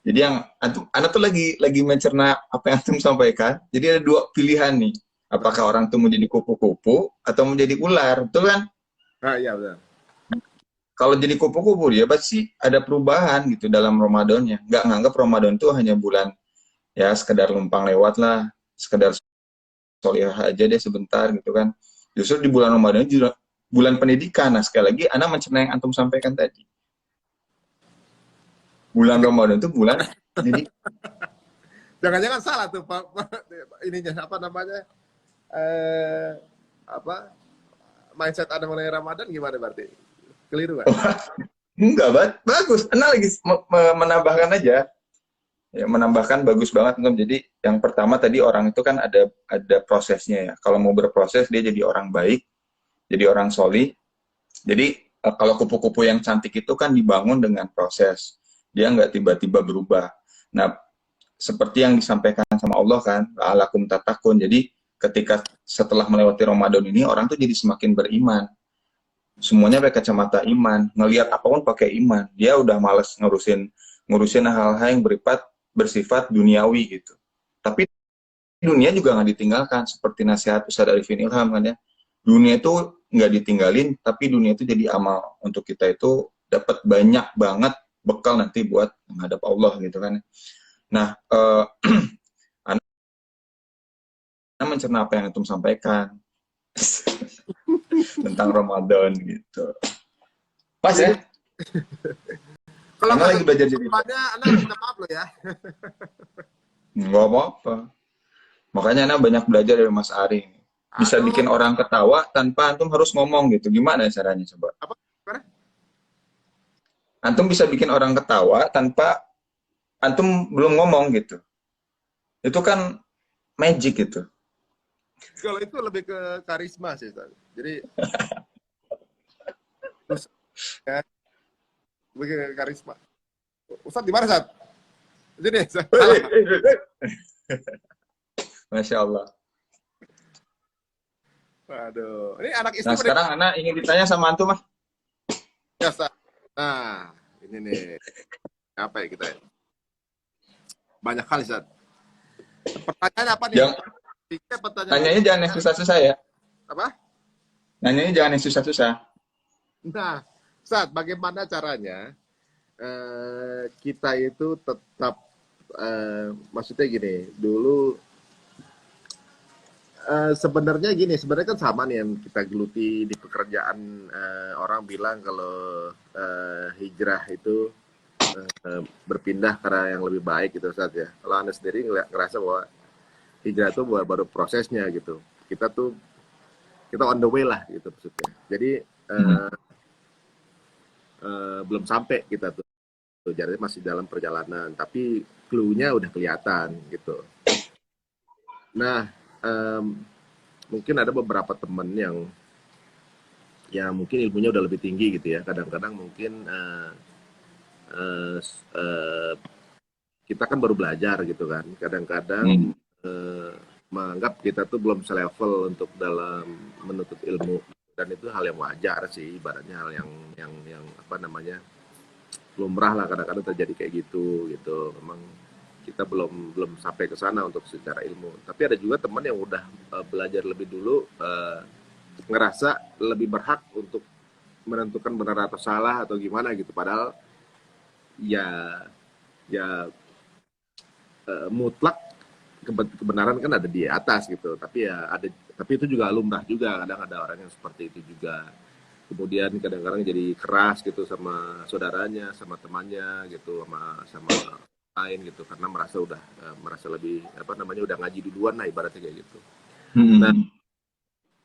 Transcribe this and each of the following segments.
Jadi yang antum, anak tuh lagi mencerna apa yang antum sampaikan. Jadi ada dua pilihan nih. Apakah orang tuh mau jadi kupu-kupu atau mau jadi ular, betul kan? Ah, iya benar. Kalau jadi kupu-kupu dia pasti ada perubahan gitu dalam Ramadannya. Nggak nganggap Ramadan tuh hanya bulan ya sekedar numpang lewat lah, sekedar solihah aja deh sebentar gitu kan. Justru di bulan Ramadan juga bulan pendidikan. Nah sekali lagi, anak mencerna yang antum sampaikan tadi. Bulan Tapi Ramadan itu bulan pendidikan. jangan-jangan salah tuh Pak, ininya apa namanya? Eh apa mindset Anda mengenai Ramadan gimana berarti? Keliru nggak? Enggak, bagus. Anak lagi menambahkan aja. Ya, menambahkan bagus banget Ngom. Jadi yang pertama tadi orang itu kan ada prosesnya ya. Kalau mau berproses dia jadi orang baik, jadi orang soli. Jadi kalau kupu-kupu yang cantik itu kan dibangun dengan proses. Dia nggak tiba-tiba berubah. Nah, seperti yang disampaikan sama Allah kan, alakum tatakun. Jadi ketika setelah melewati Ramadan ini orang tuh jadi semakin beriman. Semuanya pakai kacamata iman, ngelihat apapun pakai iman. Dia udah males ngurusin ngurusin hal-hal yang bersifat duniawi gitu. Tapi dunia juga nggak ditinggalkan, seperti nasihat Ustadz Arifin Ilham kan ya. Dunia itu nggak ditinggalin, tapi dunia itu jadi amal untuk kita itu dapat banyak banget bekal nanti buat menghadap Allah gitu kan. Nah, Anda mencerna apa yang antum sampaikan tentang Ramadan gitu. Pas Jadi ya, kalau Anda nggak lagi belajar jadi sesuai Anda minta maaf loh ya. nggak apa-apa. Makanya Anda banyak belajar dari Mas Ari. Bisa Aduh, bikin orang ketawa tanpa antum harus ngomong gitu. Gimana caranya coba? apa? Gimana? Antum bisa bikin orang ketawa tanpa antum belum ngomong gitu. Itu kan magic gitu. Kalau itu lebih ke karisma sih, Ustaz. Jadi terus ya, lebih ke karisma. Ustaz di mana, Ustaz? Jadi salah. Masya Allah. Waduh, ini anak istri Nah pada sekarang Ana ingin ditanya sama antum mah. biasa. Nah, ini nih apa ya kita? Ya? Banyak kali, Ustaz. Pertanyaan apa nih? Jangan, Tiga pertanyaan kita nanyanya jangan yang susah-susah ya. apa? Nanyanya jangan yang susah-susah. Nah, Ustaz, bagaimana caranya kita itu tetap maksudnya gini, dulu sebenarnya gini, sebenarnya kan sama nih yang kita geluti di pekerjaan orang bilang kalau hijrah itu berpindah karena yang lebih baik gitu Ustaz ya. Kalau Anda sendiri ngerasa bahwa hijrah itu baru prosesnya gitu. Kita on the way lah gitu maksudnya. Jadi Hmm. belum sampai kita tuh. Jadi masih dalam perjalanan, tapi clue-nya udah kelihatan gitu. Nah, mungkin ada beberapa temen yang ya mungkin ilmunya udah lebih tinggi gitu ya. Kadang-kadang mungkin uh, uh, kita kan baru belajar gitu kan. Kadang-kadang Hmm. uh, menganggap kita tuh belum selevel untuk dalam menuntut ilmu dan itu hal yang wajar sih, ibaratnya hal yang apa namanya lumrah lah kadang-kadang terjadi kayak gitu. Memang kita belum sampai ke sana untuk secara ilmu. Tapi ada juga teman yang udah belajar lebih dulu ngerasa lebih berhak untuk menentukan benar atau salah atau gimana gitu. Padahal ya ya mutlak kebenaran kan ada di atas gitu. Tapi itu juga lumrah juga. Kadang ada orang yang seperti itu juga. Kemudian kadang-kadang jadi keras gitu sama saudaranya, sama temannya gitu, sama lain gitu karena merasa lebih apa namanya udah ngaji duluan lah ibaratnya kayak gitu. Nah, Hmm.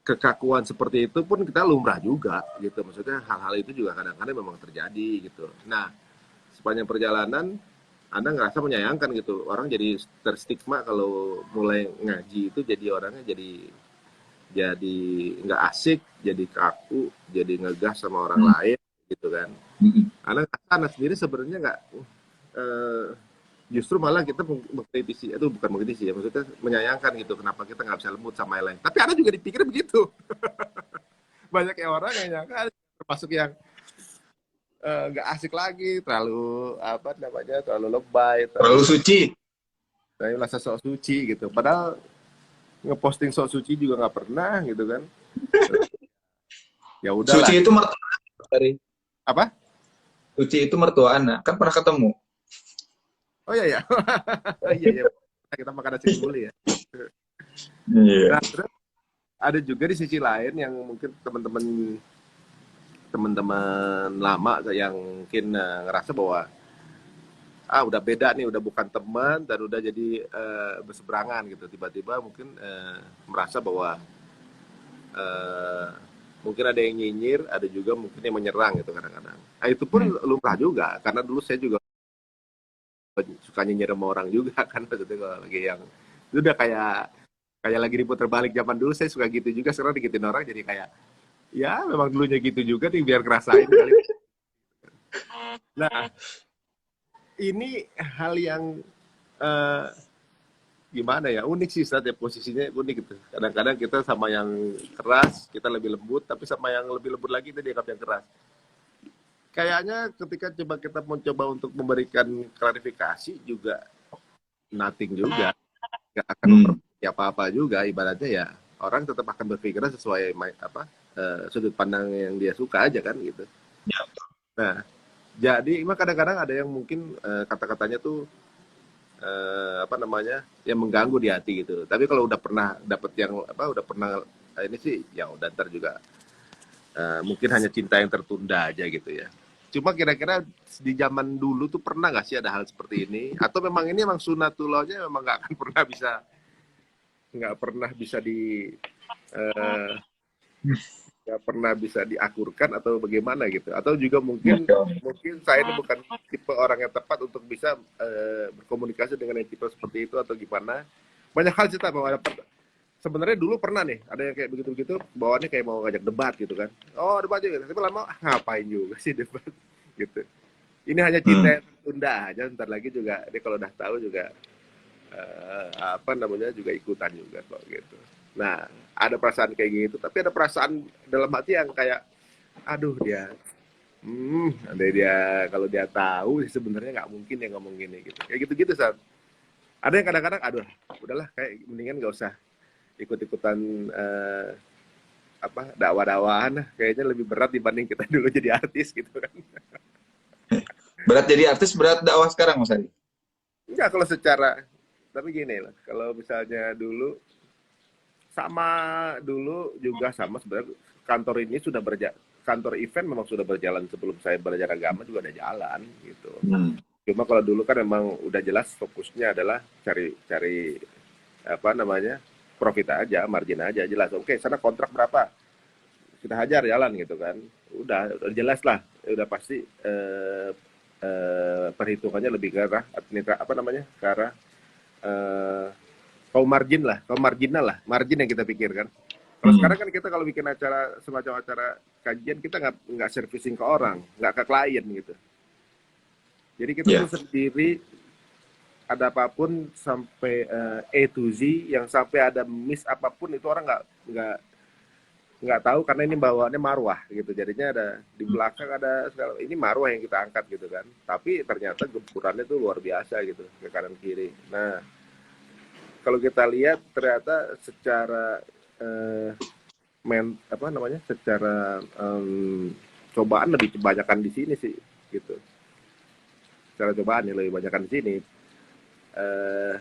kekakuan seperti itu pun kita lumrah juga gitu. Maksudnya hal-hal itu juga kadang-kadang memang terjadi gitu. Nah, sepanjang perjalanan Anda ngerasa menyayangkan gitu. Orang jadi terstigma kalau mulai ngaji itu jadi orangnya jadi nggak asik, jadi kaku, jadi ngegas sama orang Hmm. lain gitu kan. Hmm. Anak sendiri sebenarnya nggak eh, justru malah kita mengkritisi itu bukan mengkritisi ya maksudnya menyayangkan gitu kenapa kita nggak bisa lembut sama yang lain tapi anak juga dipikir begitu banyak yang orang yang nyangka termasuk yang nggak asik lagi, terlalu apa namanya, terlalu lebay, Terlalu suci. saya merasa sok suci gitu. Padahal ngeposting sok suci juga nggak pernah gitu kan. Ya Suci udahlah. itu mertua dari Apa? Suci itu mertua anak. Kan pernah ketemu. Oh iya ya. Iya ya. Kita makan nasi kebuli ya. Iya. Nah, terus ada juga di sisi lain yang mungkin teman-teman lama yang mungkin ngerasa bahwa udah beda nih, udah bukan teman dan udah jadi berseberangan gitu. Tiba-tiba mungkin merasa bahwa eh, mungkin ada yang nyinyir, ada juga mungkin yang menyerang gitu kadang-kadang. Nah, itu pun Hmm. lumrah juga karena dulu saya juga suka nyinyir sama orang juga kan, maksudnya kalau lagi yang itu udah kayak kayak lagi diputar balik. Zaman dulu saya suka gitu juga, sekarang dikitin orang jadi kayak ya memang dulunya gitu juga nih, biar ngerasain kali. Nah, ini hal yang eh, gimana ya, unik sih saat ya, posisinya unik gitu. Kadang-kadang kita sama yang keras kita lebih lembut, tapi sama yang lebih lembut lagi kita dianggap yang keras. Kayaknya ketika coba kita mencoba untuk memberikan klarifikasi juga nothing juga, nggak akan Hmm. memperbaiki apa-apa juga. Ibaratnya ya orang tetap akan berpikir sesuai sudut pandang yang dia suka aja kan gitu. Ya. Nah, jadi emang kadang-kadang ada yang mungkin kata-katanya tuh apa namanya, yang mengganggu di hati gitu. Tapi kalau udah pernah dapet yang apa, udah pernah ini sih ya udah, ntar juga mungkin hanya cinta yang tertunda aja gitu ya. Cuma kira-kira di zaman dulu tuh pernah nggak sih ada hal seperti ini? Atau memang ini memang sunatullahnya memang nggak pernah bisa di eh, nggak pernah bisa diakurkan atau bagaimana gitu? Atau juga mungkin Masya Allah. mungkin saya ini bukan tipe orang yang tepat untuk bisa berkomunikasi dengan yang tipe seperti itu atau gimana? Banyak hal cerita bahwa sebenarnya dulu pernah nih ada yang kayak begitu-begitu, bawaannya kayak mau ngajak debat gitu kan. Oh, debat juga. Tapi lama ngapain juga sih debat gitu. Ini hanya Hmm. cinta yang tertunda aja, ntar lagi juga dia kalau udah tahu juga apa namanya juga ikutan juga kok gitu. Nah, ada perasaan kayak gitu, tapi ada perasaan dalam hati yang kayak aduh dia ada dia kalau dia tahu sih sebenarnya nggak mungkin dia ngomong gini gitu. Kayak gitu-gitu saat. Ada yang kadang-kadang aduh, udahlah kayak mendingan nggak usah ikut-ikutan apa dakwah-dakwahan, kayaknya lebih berat dibanding kita dulu jadi artis gitu kan. Berat jadi artis, berat dakwah sekarang, Mas Adi. Enggak kalau secara, tapi gini lah, kalau misalnya dulu sama, dulu juga sama sebenarnya, kantor ini sudah berjalan, kantor event memang sudah berjalan sebelum saya belajar agama juga ada jalan gitu. Hmm. Cuma kalau dulu kan memang udah jelas fokusnya adalah cari cari apa namanya, profit aja, margin aja jelas. Oke, sana kontrak berapa? Kita hajar jalan gitu kan. Udah jelas lah, udah pasti perhitungannya lebih ke arah apa namanya? Ke arah eh, kaum margin lah, kaum marginal lah, margin yang kita pikirkan. Kalau Hmm. sekarang kan kita kalau bikin acara semacam acara kajian, kita nggak servicing ke orang, nggak ke klien gitu. Jadi kita tuh Ya. sendiri, ada apapun sampai A to Z, yang sampai ada miss apapun itu orang nggak tahu karena ini bawaannya marwah gitu. Jadinya ada di belakang ada segala, ini marwah yang kita angkat gitu kan. Tapi ternyata gempurannya tuh luar biasa gitu ke kanan kiri. Nah, kalau kita lihat ternyata secara eh, apa namanya, secara cobaan lebih kebanyakan di sini sih gitu. Secara cobaan ya lebih banyakan di sini. Eh,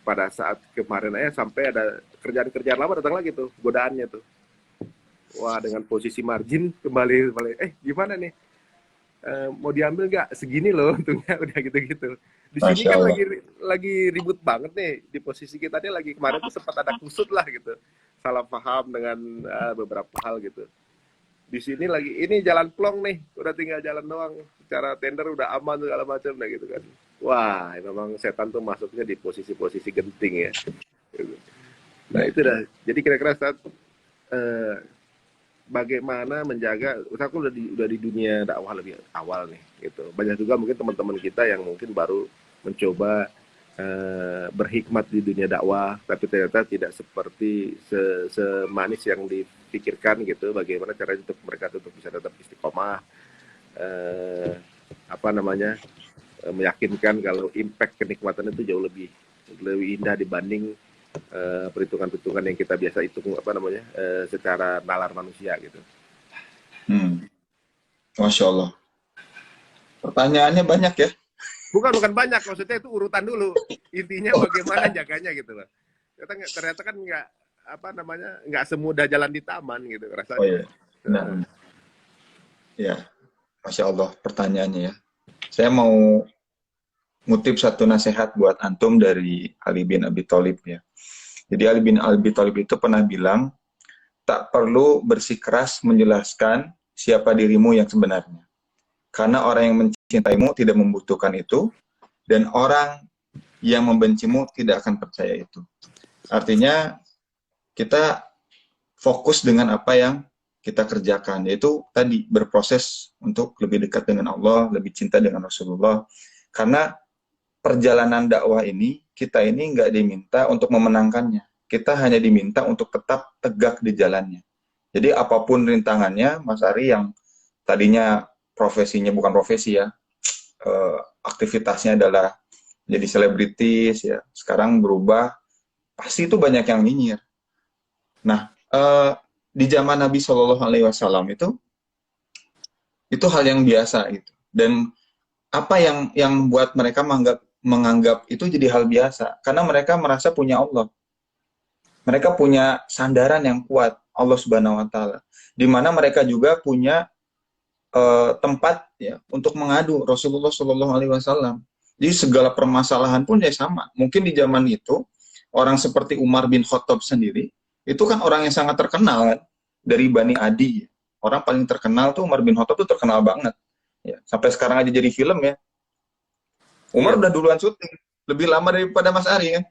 pada saat kemarin aja sampai ada kerjaan-kerjaan lama datang lagi tuh godaannya tuh. Wah, dengan posisi margin kembali gimana nih? Mau diambil nggak? Segini loh untungnya, udah gitu-gitu. Di sini Masya kan Allah. lagi ribut banget nih, di posisi kita nih lagi kemarin tuh sempat ada kusut lah gitu, salah paham dengan beberapa hal gitu. Di sini lagi ini jalan plong nih, udah tinggal jalan doang, secara tender udah aman segala macam lah gitu kan. Wah, memang setan tuh masuknya di posisi-posisi genting ya. Nah Ya. itu dah. Jadi kira-kira saat eh, bagaimana menjaga, aku udah di dunia dakwah lebih awal nih gitu. Banyak juga mungkin teman-teman kita yang mungkin baru mencoba berhikmat di dunia dakwah, tapi ternyata tidak seperti semanis yang dipikirkan gitu. Bagaimana caranya untuk mereka untuk bisa tetap istiqomah, eh, apa namanya meyakinkan kalau impact kenikmatan itu jauh lebih indah dibanding perhitungan-perhitungan yang kita biasa hitung apa namanya secara nalar manusia gitu. Masya Allah. Pertanyaannya banyak ya. Bukan banyak, maksudnya itu urutan dulu. Intinya bagaimana jaganya gitu loh. Ternyata kan nggak apa namanya nggak semudah jalan di taman gitu Oh rasanya. iya. Nah, ya, Masya Allah pertanyaannya ya. Saya mau ngutip satu nasihat buat antum dari Ali bin Abi Thalib ya. Jadi Ali bin Abi Thalib itu pernah bilang, tak perlu bersikeras menjelaskan siapa dirimu yang sebenarnya. Karena orang yang mencintaimu tidak membutuhkan itu, dan orang yang membencimu tidak akan percaya itu. Artinya, kita fokus dengan apa yang kita kerjakan, yaitu tadi berproses untuk lebih dekat dengan Allah, lebih cinta dengan Rasulullah. Karena perjalanan dakwah ini, kita ini nggak diminta untuk memenangkannya. Kita hanya diminta untuk tetap tegak di jalannya. Jadi apapun rintangannya, Mas Ari yang tadinya profesinya bukan profesi ya, aktivitasnya adalah jadi selebritis ya, sekarang berubah, pasti itu banyak yang nyinyir. Nah, di zaman Nabi Shallallahu Alaihi Wasallam itu hal yang biasa gitu. Dan apa yang membuat mereka menganggap itu jadi hal biasa? Karena mereka merasa punya Allah. Mereka punya sandaran yang kuat, Allah Subhanahu Wa Taala. Di mana mereka juga punya tempat ya untuk mengadu Rasulullah Shallallahu Alaihi Wasallam. Jadi segala permasalahan pun ya sama. Mungkin di zaman itu orang seperti Umar bin Khattab sendiri itu kan orang yang sangat terkenal kan dari Bani Adi. Orang paling terkenal tuh Umar bin Khattab tuh terkenal banget. Ya, sampai sekarang aja jadi film ya. Umar Iya. udah duluan syuting, lebih lama daripada Mas Ari kan.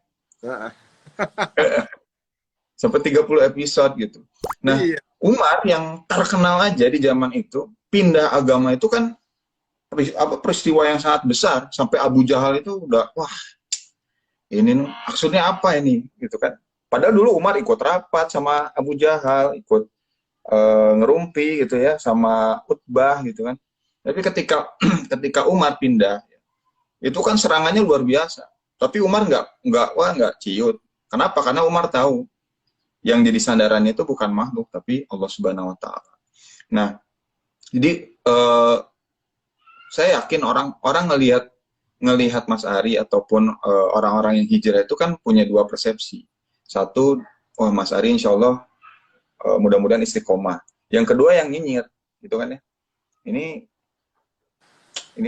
Sampai 30 episode gitu. Nah, Iya. Umar yang terkenal aja di zaman itu pindah agama itu kan peristiwa yang sangat besar sampai Abu Jahal itu udah wah ini maksudnya apa ini gitu kan. Padahal dulu Umar ikut rapat sama Abu Jahal, ikut ngerumpi gitu ya sama Utbah gitu kan. Tapi ketika ketika Umar pindah itu kan serangannya luar biasa. Tapi Umar nggak ciut. Kenapa? Karena Umar tahu yang jadi sandarannya itu bukan makhluk tapi Allah Subhanahu Wa Taala. Nah, jadi saya yakin orang ngelihat Mas Ari ataupun orang-orang yang hijrah itu kan punya dua persepsi. Satu, wah Mas Ari insya Allah mudah-mudahan istiqomah. Yang kedua yang nyinyir, gitu kan ya. Ini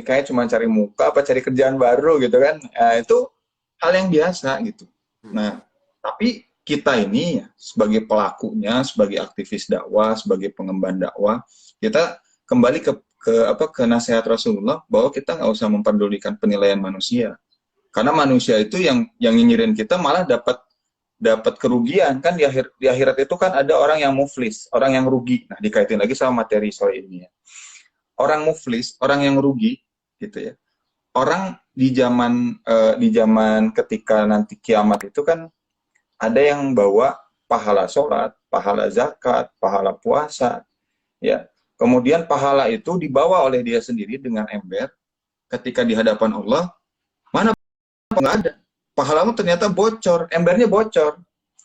kayak cuma cari muka apa cari kerjaan baru gitu kan. Itu hal yang biasa gitu. Nah, tapi kita ini ya, sebagai pelakunya, sebagai aktivis dakwah, sebagai pengemban dakwah, kita kembali ke nasihat Rasulullah bahwa kita nggak usah memperdulikan penilaian manusia. Karena manusia itu yang nyinyirin kita malah dapat kerugian kan di akhirat itu kan ada orang yang muflis, orang yang rugi. Nah, dikaitin lagi sama materi sore ini ya. Orang muflis, orang yang rugi gitu ya. Orang di zaman ketika nanti kiamat itu kan ada yang bawa pahala sholat, pahala zakat, pahala puasa, ya. Kemudian pahala itu dibawa oleh dia sendiri dengan ember. Ketika di hadapan Allah, mana nggak ada. Pahalamu ternyata bocor, embernya bocor.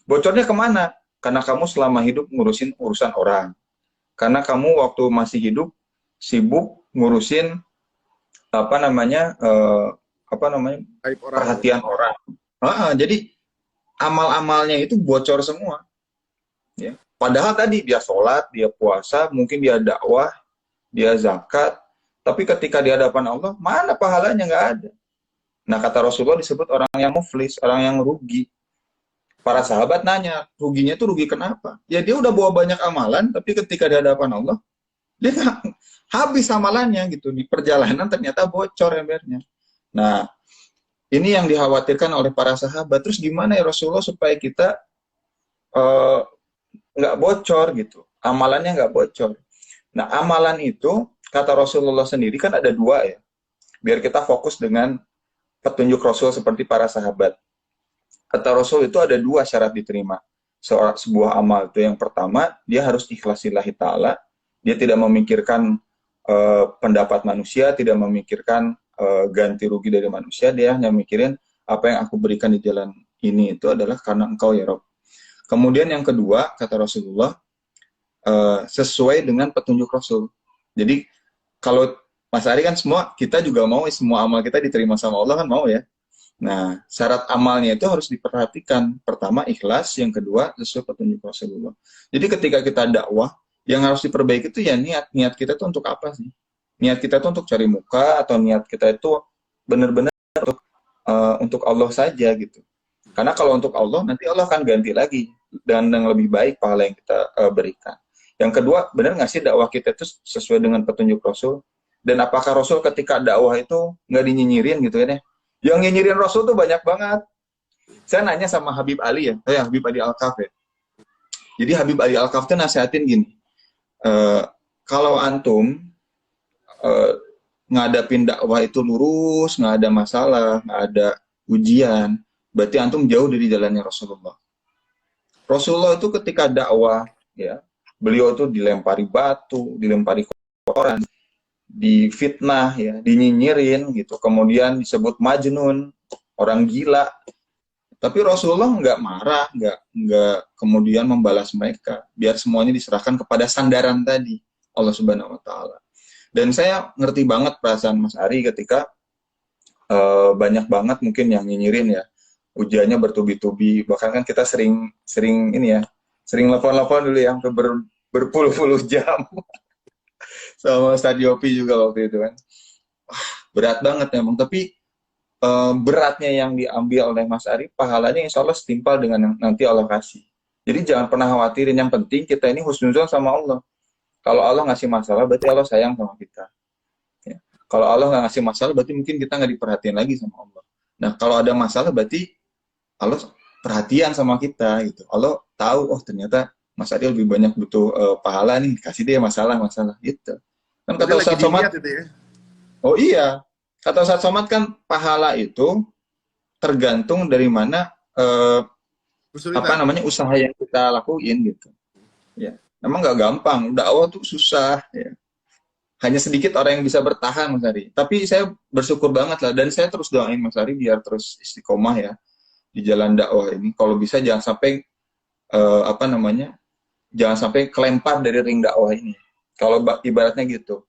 Bocornya kemana? Karena kamu selama hidup ngurusin urusan orang. Karena kamu waktu masih hidup sibuk ngurusin perhatian orang. Jadi amal-amalnya itu bocor semua. Ya. Padahal tadi dia sholat, dia puasa, mungkin dia dakwah, dia zakat, tapi ketika di hadapan Allah, mana pahalanya nggak ada. Nah kata Rasulullah disebut orang yang muflis, orang yang rugi. Para sahabat nanya, ruginya itu rugi kenapa? Ya dia udah bawa banyak amalan, tapi ketika di hadapan Allah, dia habis amalannya gitu. Di perjalanan ternyata bocor embernya. Nah ini yang dikhawatirkan oleh para sahabat. Terus gimana ya Rasulullah supaya kita nggak bocor gitu, amalannya nggak bocor. Nah amalan itu kata Rasulullah sendiri kan ada dua ya, biar kita fokus dengan petunjuk Rasul seperti para sahabat. Kata Rasul itu ada dua syarat diterima sebuah amal itu. Yang pertama dia harus ikhlas lillahi ta'ala, dia tidak memikirkan pendapat manusia, tidak memikirkan ganti rugi dari manusia, dia hanya mikirin apa yang aku berikan di jalan ini itu adalah karena Engkau ya Rob. Kemudian yang kedua, kata Rasulullah, sesuai dengan petunjuk Rasul. Jadi kalau Mas Ari kan semua, kita juga mau semua amal kita diterima sama Allah kan mau ya. Nah, syarat amalnya itu harus diperhatikan. Pertama, ikhlas. Yang kedua, sesuai petunjuk Rasulullah. Jadi ketika kita dakwah, yang harus diperbaiki itu ya niat. Niat kita itu untuk apa sih? Niat kita itu untuk cari muka, atau niat kita itu benar-benar untuk Allah saja gitu. Karena kalau untuk Allah, nanti Allah akan ganti lagi. Dan yang lebih baik pahala yang kita berikan. Yang kedua, benar nggak sih dakwah kita itu sesuai dengan petunjuk Rasul? Dan apakah Rasul ketika dakwah itu nggak dinyinyirin gitu kan ya? Yang nyinyirin Rasul tuh banyak banget. Saya nanya sama Habib Ali ya, Habib Ali Al-Kaf ya. Jadi Habib Ali Al-Kaf tuh nasihatin gini, kalau antum ngadapin dakwah itu lurus, nggak ada masalah, nggak ada ujian, berarti antum jauh dari jalannya Rasulullah. Rasulullah itu ketika dakwah, ya, beliau tuh dilempari batu, dilempari kotoran, difitnah, ya, dinyinyirin gitu, kemudian disebut majnun, orang gila. Tapi Rasulullah nggak marah, nggak kemudian membalas mereka, biar semuanya diserahkan kepada sandaran tadi, Allah Subhanahu Wa Taala. Dan saya ngerti banget perasaan Mas Ari ketika banyak banget mungkin yang nyinyirin ya, ujiannya bertubi-tubi, bahkan kan kita sering ini ya, sering telepon-telepon dulu yang berpuluh-puluh jam. Sama Ustadz Yopi juga waktu itu kan. Berat banget memang, tapi beratnya yang diambil oleh Mas Ari, pahalanya insya Allah setimpal dengan yang nanti Allah kasih. Jadi jangan pernah khawatirin, yang penting kita ini husnuzon sama Allah. Kalau Allah ngasih masalah, berarti Allah sayang sama kita. Ya. Kalau Allah nggak ngasih masalah, berarti mungkin kita nggak diperhatiin lagi sama Allah. Nah, kalau ada masalah, berarti Allah perhatian sama kita gitu. Allah tahu, oh ternyata Mas Ari lebih banyak butuh pahala nih, kasih dia masalah gitu. Kan kata Ustaz Somad, ya? Oh iya, kata Ustaz Somad kan pahala itu tergantung dari mana usaha yang kita lakuin gitu. Ya, memang nggak gampang, dakwah tuh susah. Ya. Hanya sedikit orang yang bisa bertahan, Mas Ari. Tapi saya bersyukur banget lah, dan saya terus doain Mas Ari biar terus istiqomah ya di jalan dakwah ini. Kalau bisa jangan sampai jangan sampai kelempar dari ring dakwah ini. Kalau ibaratnya gitu.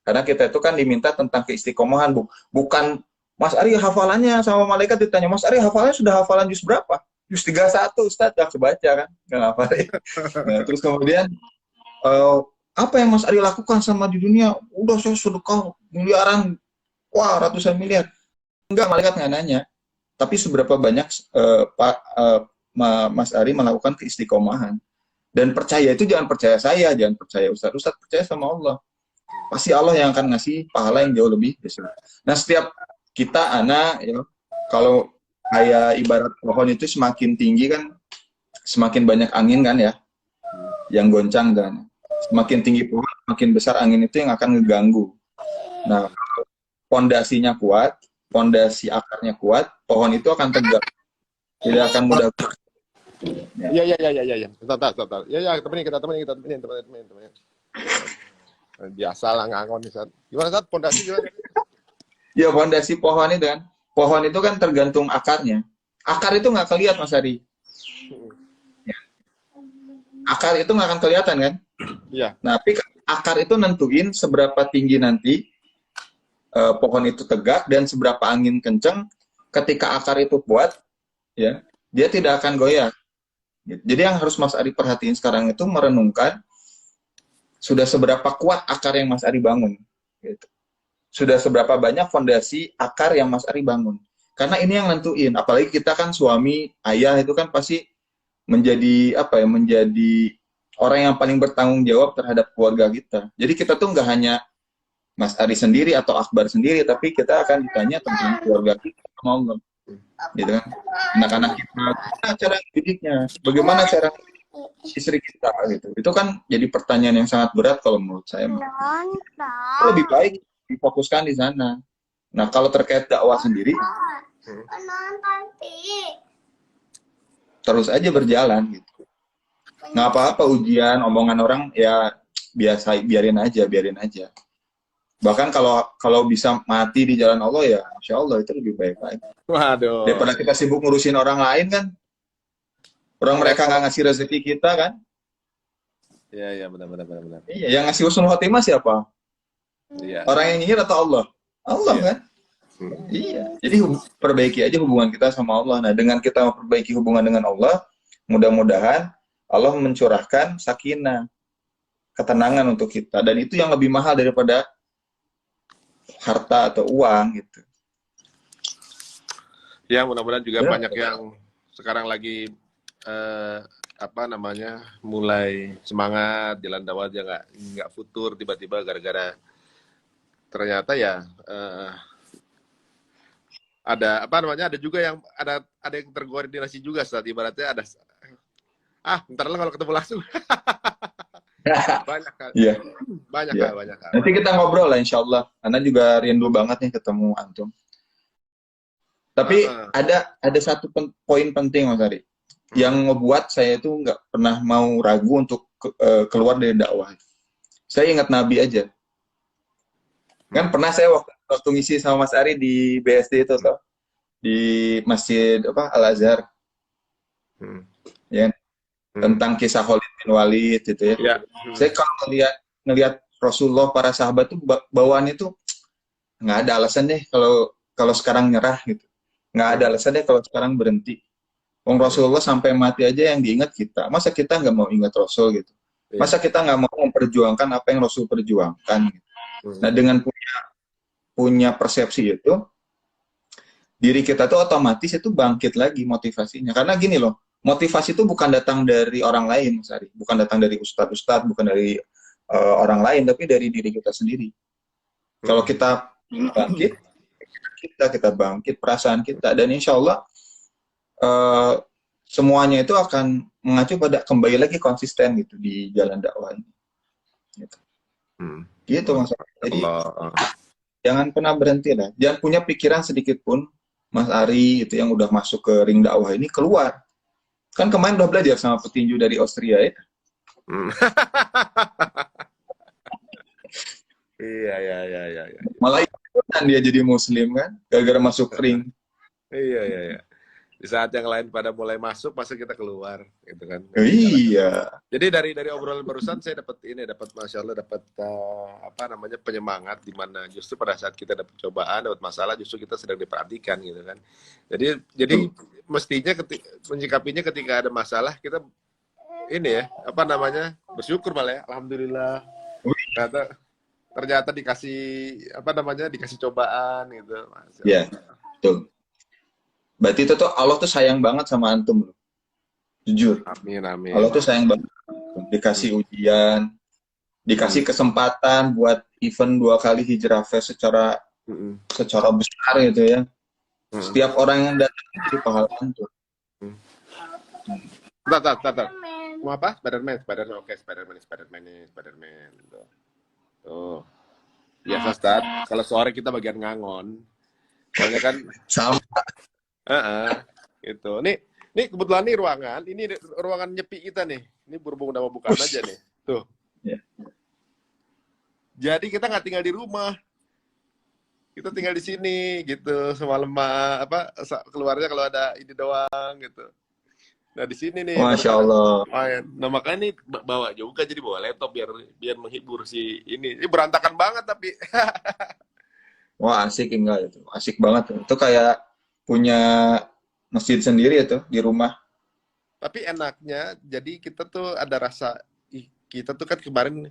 Karena kita itu kan diminta tentang keistiqomahan, bukan Mas Ari hafalannya sama malaikat ditanya, Mas Ari hafalannya sudah hafalan juz berapa? Juz 31, Ustaz, udah kebaca kan? Nggak hafalin. Nah, terus kemudian, apa yang Mas Ari lakukan sama di dunia? Udah saya sedekah miliaran, wah ratusan miliar. Enggak, malaikat nggak nanya. Tapi seberapa banyak Mas Ari melakukan keistiqomahan. Dan percaya itu jangan percaya saya, jangan percaya Ustaz, percaya sama Allah. Pasti Allah yang akan ngasih pahala yang jauh lebih besar. Nah, setiap kita anak ya, kalau kayak ibarat pohon itu semakin tinggi kan semakin banyak angin kan ya yang goncang kan. Semakin tinggi pohon, semakin besar angin itu yang akan ngeganggu. Nah, pondasinya kuat, pondasi akarnya kuat, pohon itu akan tegak. Tidak akan mudah. Iya. Bentar. Ya, kita temenin. Biasalah ngangon nih, Sat. Gimana, Sat? Pondasi gimana? Ya, pondasi pohon itu kan. Pohon itu kan tergantung akarnya. Akar itu nggak kelihatan, Mas Ari. Ya. Akar itu nggak akan kelihatan kan? Iya. Nah, tapi akar itu nentuin seberapa tinggi nanti pohon itu tegak dan seberapa angin kenceng. Ketika akar itu kuat, ya, dia tidak akan goyah. Jadi yang harus Mas Ari perhatiin sekarang itu merenungkan sudah seberapa kuat akar yang Mas Ari bangun. Gitu. Sudah seberapa banyak fondasi akar yang Mas Ari bangun. Karena ini yang nentuin. Apalagi kita kan suami, ayah itu kan pasti menjadi menjadi orang yang paling bertanggung jawab terhadap keluarga kita. Jadi kita tuh nggak hanya Mas Ari sendiri atau Akbar sendiri, tapi kita akan ditanya tentang keluarga kita, Allah. Gitu kan? Anak-anak kita, bagaimana cara didiknya, bagaimana cara istri kita gitu. Itu kan jadi pertanyaan yang sangat berat kalau menurut saya. Lebih baik difokuskan di sana. Nah, kalau terkait dakwah sendiri, terus aja berjalan gitu. Nggak apa-apa ujian, omongan orang ya biasa, biarin aja. Bahkan kalau kalau bisa mati di jalan Allah ya, insya Allah itu lebih baik lagi. Waduh. Daripada kita sibuk ngurusin orang lain kan, orang mereka Repot. nggak ngasih rezeki kita kan. Iya, iya, benar, benar, benar, benar. Iya, yang ngasih husnul khotimah siapa? Iya, Orang yang nyinyir atau Allah? Allah iya. kan? Iya. Jadi perbaiki aja hubungan kita sama Allah. Nah, dengan kita memperbaiki hubungan dengan Allah, mudah-mudahan Allah mencurahkan sakinah, ketenangan untuk kita. Dan itu yang lebih mahal daripada harta atau uang gitu. Ya, mudah-mudahan juga Benar. banyak yang sekarang lagi eh, apa namanya mulai semangat jalan dakwahnya nggak futur tiba-tiba gara-gara ternyata ya ada apa namanya ada juga yang ada yang terkoordinasi juga saat ibaratnya ada bentar lah kalau ketemu langsung banyak kan Iya. banyak Iya. kan banyak kan. Nanti kita ngobrol lah insya Allah. Karena juga rindu banget nih ketemu Antum. Tapi ada satu poin penting Mas Ari. Yang ngebuat saya itu nggak pernah mau ragu untuk keluar dari dakwah. Saya ingat Nabi aja. Kan pernah saya waktu ngisi sama Mas Ari di BSD itu toh, di Masjid apa Al Azhar, ya tentang kisah Khalid bin Walid gitu ya. Ya. Saya kalau ngelihat Rasulullah para sahabat tuh bawaannya tuh nggak ada alasan deh kalau kalau sekarang nyerah gitu. Nggak ada alasan deh kalau sekarang berhenti. Wong Rasulullah sampai mati aja yang diingat kita. Masa kita nggak mau ingat Rasul gitu? Masa kita nggak mau memperjuangkan apa yang Rasul perjuangkan? Gitu. Nah dengan punya persepsi itu, diri kita tuh otomatis itu bangkit lagi motivasinya. Karena gini loh, motivasi itu bukan datang dari orang lain, Mas Ari. Bukan datang dari ustadz-ustadz, bukan dari orang lain, tapi dari diri kita sendiri. Kalau kita bangkit, kita bangkit perasaan kita, dan insya Allah semuanya itu akan mengacu pada kembali lagi konsisten gitu di jalan dakwah ini. Gitu, gitu Mas. Jadi jangan pernah berhenti lah. Jangan punya pikiran sedikit pun, Mas Ari itu yang udah masuk ke ring dakwah ini keluar. Kan kemarin udah belajar sama petinju dari Austria ya. Iya. Malah ikutan dia jadi muslim kan, gara-gara masuk ring. Iya. Di saat yang lain pada mulai masuk, masa kita keluar, gitu kan? Iya. Jadi dari obrolan barusan saya dapat masya Allah dapat apa namanya penyemangat di mana justru pada saat kita dapat cobaan, dapat masalah, justru kita sedang diperhatikan, gitu kan? Jadi mestinya menyikapinya ketika ada masalah kita ini ya apa namanya bersyukur malah ya, alhamdulillah. Ternyata dikasih apa namanya dikasih cobaan gitu. Iya, betul. Berarti itu tuh Allah tuh sayang banget sama antum loh. Jujur. Amin. Allah tuh sayang banget. Dikasih ujian, dikasih kesempatan buat event 2 kali hijrah fest secara besar gitu ya. Setiap orang yang datang itu pahlawan tuh. Bentar. Mau apa? Spiderman. Oke, Spiderman. Tuh. Biasa, Stad. Kalau sore kita bagian ngangon. Soalnya kan sama. Gitu. Nih kebetulan nih ruangan nyepi kita nih. Ini berhubung udah mau bukaan aja nih. Tuh. Yeah. Jadi kita nggak tinggal di rumah. Kita tinggal di sini gitu. Semalam keluarnya kalau ada ini doang gitu. Nah di sini nih. Masya Allah. Nah makanya nih bawa juga jadi bawa laptop biar menghibur si ini. Ini berantakan banget tapi. Wah asik enggak itu. Asik banget. Itu kayak punya masjid sendiri itu di rumah. Tapi enaknya jadi kita tuh ada rasa kita tuh kan kemarin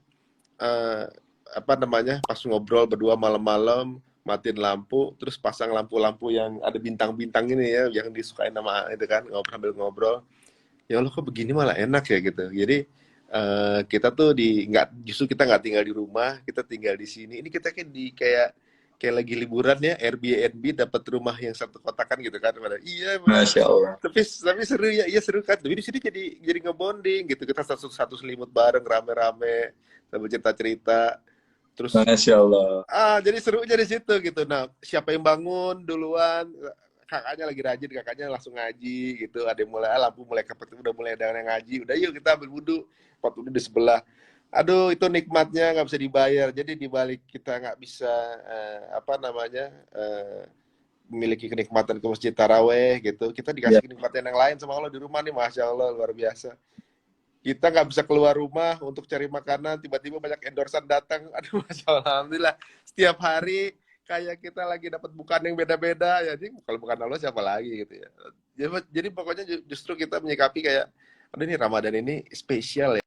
apa namanya pas ngobrol berdua malam-malam matiin lampu terus pasang lampu-lampu yang ada bintang-bintang ini ya yang disukain sama itu kan ngobrol ya Allah kok begini malah enak ya gitu jadi kita tuh justru kita nggak tinggal di rumah kita tinggal di sini ini kita kayak lagi liburan ya Airbnb dapat rumah yang satu kotakan gitu kan iya Masya Allah. tapi seru ya iya seru kan tapi di sini jadi ngebonding gitu kita satu selimut bareng rame-rame sambil cerita terus Masya Allah. jadi serunya di situ gitu nah siapa yang bangun duluan kakaknya lagi rajin kakaknya langsung ngaji gitu ada yang mulai lampu mulai kepet udah mulai ada yang ngaji udah yuk kita ambil wudhu di sebelah Aduh, itu nikmatnya nggak bisa dibayar. Jadi di balik kita nggak bisa apa namanya memiliki kenikmatan ke masjid taraweh gitu, kita Ya. dikasih kenikmatan yang lain sama Allah di rumah nih, masya Allah luar biasa. Kita nggak bisa keluar rumah untuk cari makanan, tiba-tiba banyak endorsan datang. Aduh, masya Allah, alhamdulillah. Setiap hari kayak kita lagi dapat bukan yang beda-beda ya. Jadi kalau bukan Allah siapa lagi gitu ya. Jadi pokoknya justru kita menyikapi kayak, aduh ini Ramadan ini spesial